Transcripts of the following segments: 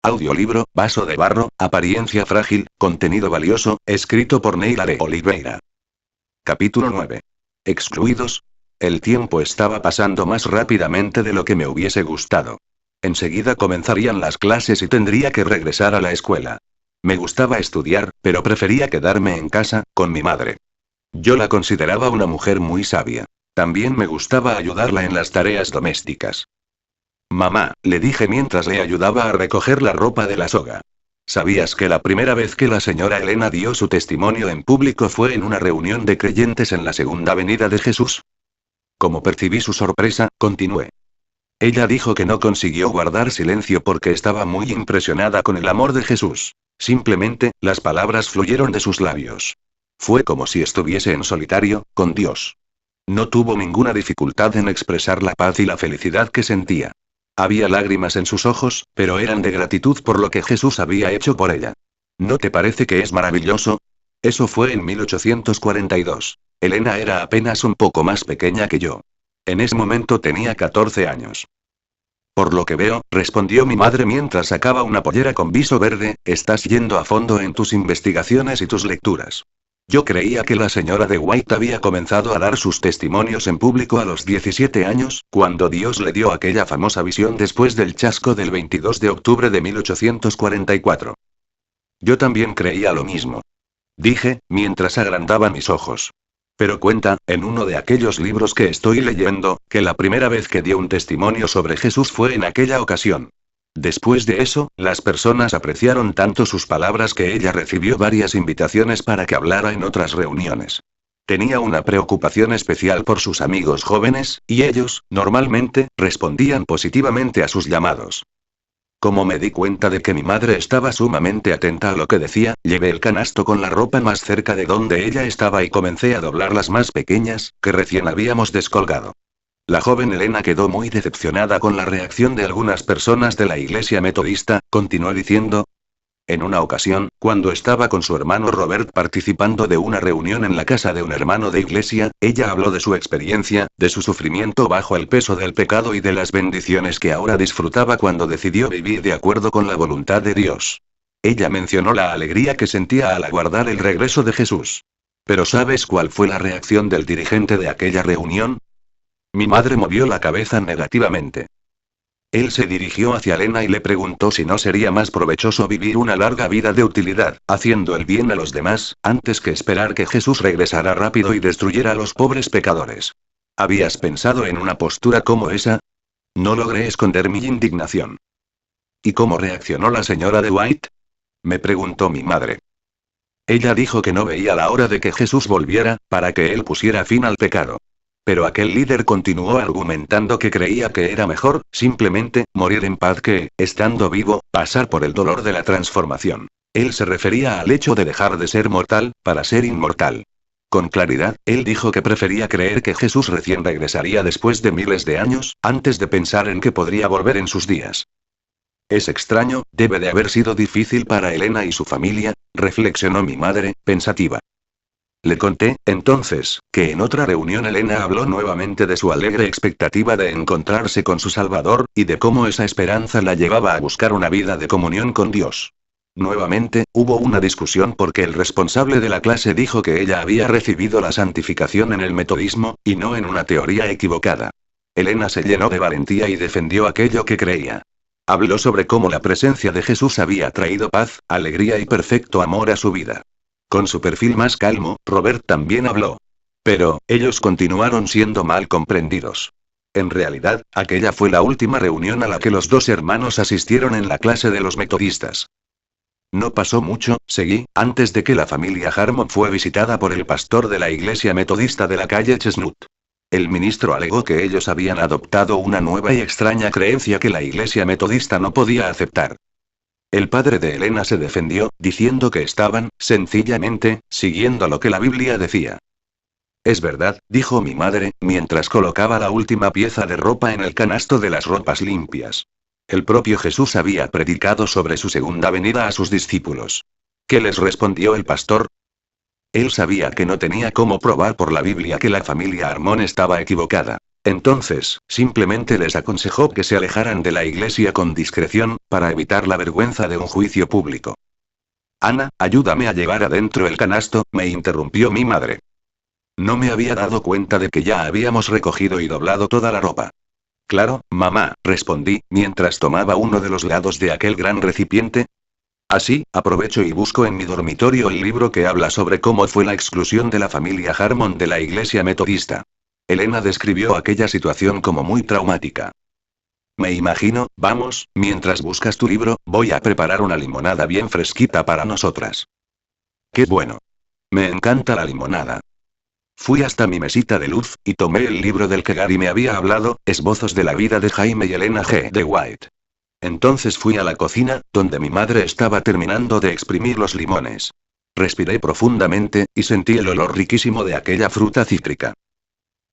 Audiolibro, Vaso de barro, apariencia frágil, contenido valioso, escrito por Neila de Oliveira. Capítulo 9. Excluidos. El tiempo estaba pasando más rápidamente de lo que me hubiese gustado. Enseguida comenzarían las clases y tendría que regresar a la escuela. Me gustaba estudiar, pero prefería quedarme en casa, con mi madre. Yo la consideraba una mujer muy sabia. También me gustaba ayudarla en las tareas domésticas. Mamá, le dije mientras le ayudaba a recoger la ropa de la soga. ¿Sabías que la primera vez que la señora Elena dio su testimonio en público fue en una reunión de creyentes en la Segunda Venida de Jesús? Como percibí su sorpresa, continué. Ella dijo que no consiguió guardar silencio porque estaba muy impresionada con el amor de Jesús. Simplemente, las palabras fluyeron de sus labios. Fue como si estuviese en solitario, con Dios. No tuvo ninguna dificultad en expresar la paz y la felicidad que sentía. Había lágrimas en sus ojos, pero eran de gratitud por lo que Jesús había hecho por ella. ¿No te parece que es maravilloso? Eso fue en 1842. Elena era apenas un poco más pequeña que yo. En ese momento tenía 14 años. Por lo que veo, respondió mi madre mientras sacaba una pollera con viso verde, estás yendo a fondo en tus investigaciones y tus lecturas. Yo creía que la señora de White había comenzado a dar sus testimonios en público a los 17 años, cuando Dios le dio aquella famosa visión después del chasco del 22 de octubre de 1844. Yo también creía lo mismo. Dije, mientras agrandaba mis ojos. Pero cuenta, en uno de aquellos libros que estoy leyendo, que la primera vez que dio un testimonio sobre Jesús fue en aquella ocasión. Después de eso, las personas apreciaron tanto sus palabras que ella recibió varias invitaciones para que hablara en otras reuniones. Tenía una preocupación especial por sus amigos jóvenes, y ellos, normalmente, respondían positivamente a sus llamados. Como me di cuenta de que mi madre estaba sumamente atenta a lo que decía, llevé el canasto con la ropa más cerca de donde ella estaba y comencé a doblar las más pequeñas, que recién habíamos descolgado. La joven Elena quedó muy decepcionada con la reacción de algunas personas de la iglesia metodista, continuó diciendo. En una ocasión, cuando estaba con su hermano Robert participando de una reunión en la casa de un hermano de iglesia, ella habló de su experiencia, de su sufrimiento bajo el peso del pecado y de las bendiciones que ahora disfrutaba cuando decidió vivir de acuerdo con la voluntad de Dios. Ella mencionó la alegría que sentía al aguardar el regreso de Jesús. ¿Pero sabes cuál fue la reacción del dirigente de aquella reunión? Mi madre movió la cabeza negativamente. Él se dirigió hacia Elena y le preguntó si no sería más provechoso vivir una larga vida de utilidad, haciendo el bien a los demás, antes que esperar que Jesús regresara rápido y destruyera a los pobres pecadores. ¿Habías pensado en una postura como esa? No logré esconder mi indignación. ¿Y cómo reaccionó la señora de White? Me preguntó mi madre. Ella dijo que no veía la hora de que Jesús volviera, para que él pusiera fin al pecado. Pero aquel líder continuó argumentando que creía que era mejor, simplemente, morir en paz que, estando vivo, pasar por el dolor de la transformación. Él se refería al hecho de dejar de ser mortal, para ser inmortal. Con claridad, él dijo que prefería creer que Jesús recién regresaría después de miles de años, antes de pensar en que podría volver en sus días. Es extraño, debe de haber sido difícil para Elena y su familia, reflexionó mi madre, pensativa. Le conté, entonces, que en otra reunión Elena habló nuevamente de su alegre expectativa de encontrarse con su Salvador, y de cómo esa esperanza la llevaba a buscar una vida de comunión con Dios. Nuevamente, hubo una discusión porque el responsable de la clase dijo que ella había recibido la santificación en el metodismo, y no en una teoría equivocada. Elena se llenó de valentía y defendió aquello que creía. Habló sobre cómo la presencia de Jesús había traído paz, alegría y perfecto amor a su vida. Con su perfil más calmo, Robert también habló. Pero, ellos continuaron siendo mal comprendidos. En realidad, aquella fue la última reunión a la que los dos hermanos asistieron en la clase de los metodistas. No pasó mucho, seguí, antes de que la familia Harmon fue visitada por el pastor de la iglesia metodista de la calle Chestnut. El ministro alegó que ellos habían adoptado una nueva y extraña creencia que la iglesia metodista no podía aceptar. El padre de Elena se defendió, diciendo que estaban, sencillamente, siguiendo lo que la Biblia decía. Es verdad, dijo mi madre, mientras colocaba la última pieza de ropa en el canasto de las ropas limpias. El propio Jesús había predicado sobre su segunda venida a sus discípulos. ¿Qué les respondió el pastor? Él sabía que no tenía cómo probar por la Biblia que la familia Harmon estaba equivocada. Entonces, simplemente les aconsejó que se alejaran de la iglesia con discreción, para evitar la vergüenza de un juicio público. Ana, ayúdame a llevar adentro el canasto, me interrumpió mi madre. No me había dado cuenta de que ya habíamos recogido y doblado toda la ropa. Claro, mamá, respondí, mientras tomaba uno de los lados de aquel gran recipiente. Así, aprovecho y busco en mi dormitorio el libro que habla sobre cómo fue la exclusión de la familia Harmon de la iglesia metodista. Elena describió aquella situación como muy traumática. Me imagino, vamos, mientras buscas tu libro, voy a preparar una limonada bien fresquita para nosotras. ¡Qué bueno! Me encanta la limonada. Fui hasta mi mesita de luz, y tomé el libro del que Gary me había hablado, Esbozos de la vida de Jaime y Elena G. de White. Entonces fui a la cocina, donde mi madre estaba terminando de exprimir los limones. Respiré profundamente, y sentí el olor riquísimo de aquella fruta cítrica.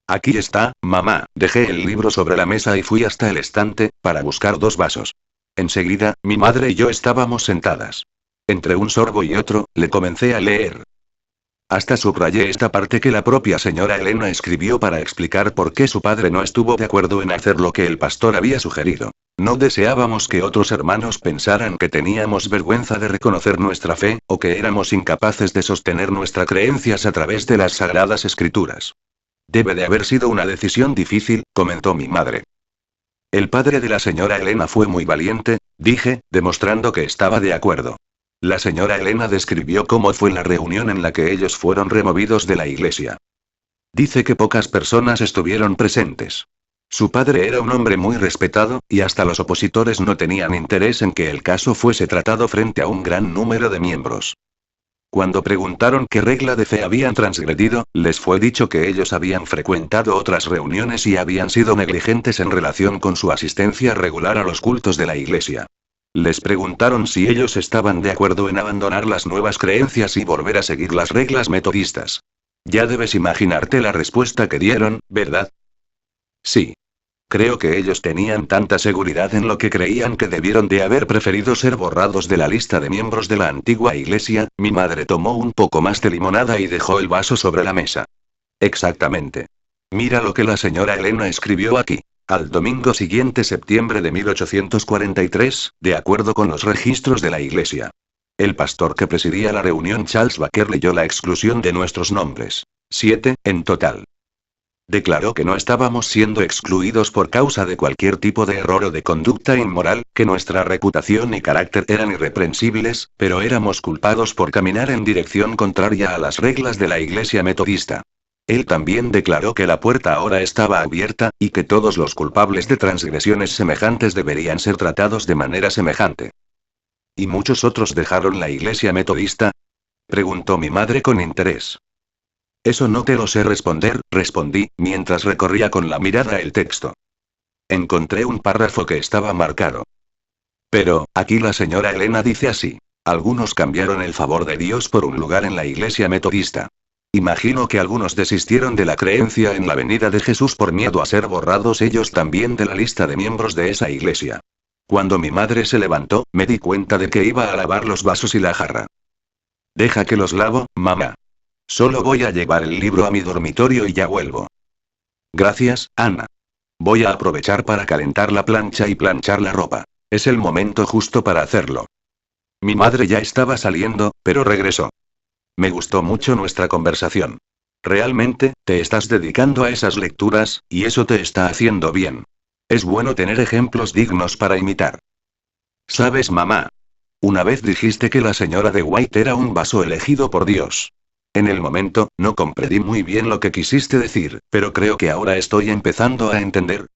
Aquí está, mamá, dejé el libro sobre la mesa y fui hasta el estante, para buscar 2 vasos. Enseguida, mi madre y yo estábamos sentadas. Entre un sorbo y otro, le comencé a leer. Hasta subrayé esta parte que la propia señora Elena escribió para explicar por qué su padre no estuvo de acuerdo en hacer lo que el pastor había sugerido. No deseábamos que otros hermanos pensaran que teníamos vergüenza de reconocer nuestra fe, o que éramos incapaces de sostener nuestras creencias a través de las sagradas escrituras. Debe de haber sido una decisión difícil, comentó mi madre. El padre de la señora Elena fue muy valiente, dije, demostrando que estaba de acuerdo. La señora Elena describió cómo fue la reunión en la que ellos fueron removidos de la iglesia. Dice que pocas personas estuvieron presentes. Su padre era un hombre muy respetado, y hasta los opositores no tenían interés en que el caso fuese tratado frente a un gran número de miembros. Cuando preguntaron qué regla de fe habían transgredido, les fue dicho que ellos habían frecuentado otras reuniones y habían sido negligentes en relación con su asistencia regular a los cultos de la iglesia. Les preguntaron si ellos estaban de acuerdo en abandonar las nuevas creencias y volver a seguir las reglas metodistas. Ya debes imaginarte la respuesta que dieron, ¿verdad? Sí. Creo que ellos tenían tanta seguridad en lo que creían que debieron de haber preferido ser borrados de la lista de miembros de la antigua iglesia. Mi madre tomó un poco más de limonada y dejó el vaso sobre la mesa. Exactamente. Mira lo que la señora Elena escribió aquí. Al domingo siguiente, septiembre de 1843, de acuerdo con los registros de la iglesia. El pastor que presidía la reunión, Charles Baker, leyó la exclusión de nuestros nombres. 7, en total. Declaró que no estábamos siendo excluidos por causa de cualquier tipo de error o de conducta inmoral, que nuestra reputación y carácter eran irreprensibles, pero éramos culpados por caminar en dirección contraria a las reglas de la iglesia metodista. Él también declaró que la puerta ahora estaba abierta, y que todos los culpables de transgresiones semejantes deberían ser tratados de manera semejante. ¿Y muchos otros dejaron la iglesia metodista?, preguntó mi madre con interés. Eso no te lo sé responder, respondí, mientras recorría con la mirada el texto. Encontré un párrafo que estaba marcado. Pero, aquí la señora Elena dice así. Algunos cambiaron el favor de Dios por un lugar en la iglesia metodista. Imagino que algunos desistieron de la creencia en la venida de Jesús por miedo a ser borrados ellos también de la lista de miembros de esa iglesia. Cuando mi madre se levantó, me di cuenta de que iba a lavar los vasos y la jarra. Deja que los lavo, mamá. Solo voy a llevar el libro a mi dormitorio y ya vuelvo. Gracias, Ana. Voy a aprovechar para calentar la plancha y planchar la ropa. Es el momento justo para hacerlo. Mi madre ya estaba saliendo, pero regresó. Me gustó mucho nuestra conversación. Realmente, te estás dedicando a esas lecturas, y eso te está haciendo bien. Es bueno tener ejemplos dignos para imitar. ¿Sabes, mamá? Una vez dijiste que la señora de White era un vaso elegido por Dios. En el momento, no comprendí muy bien lo que quisiste decir, pero creo que ahora estoy empezando a entender.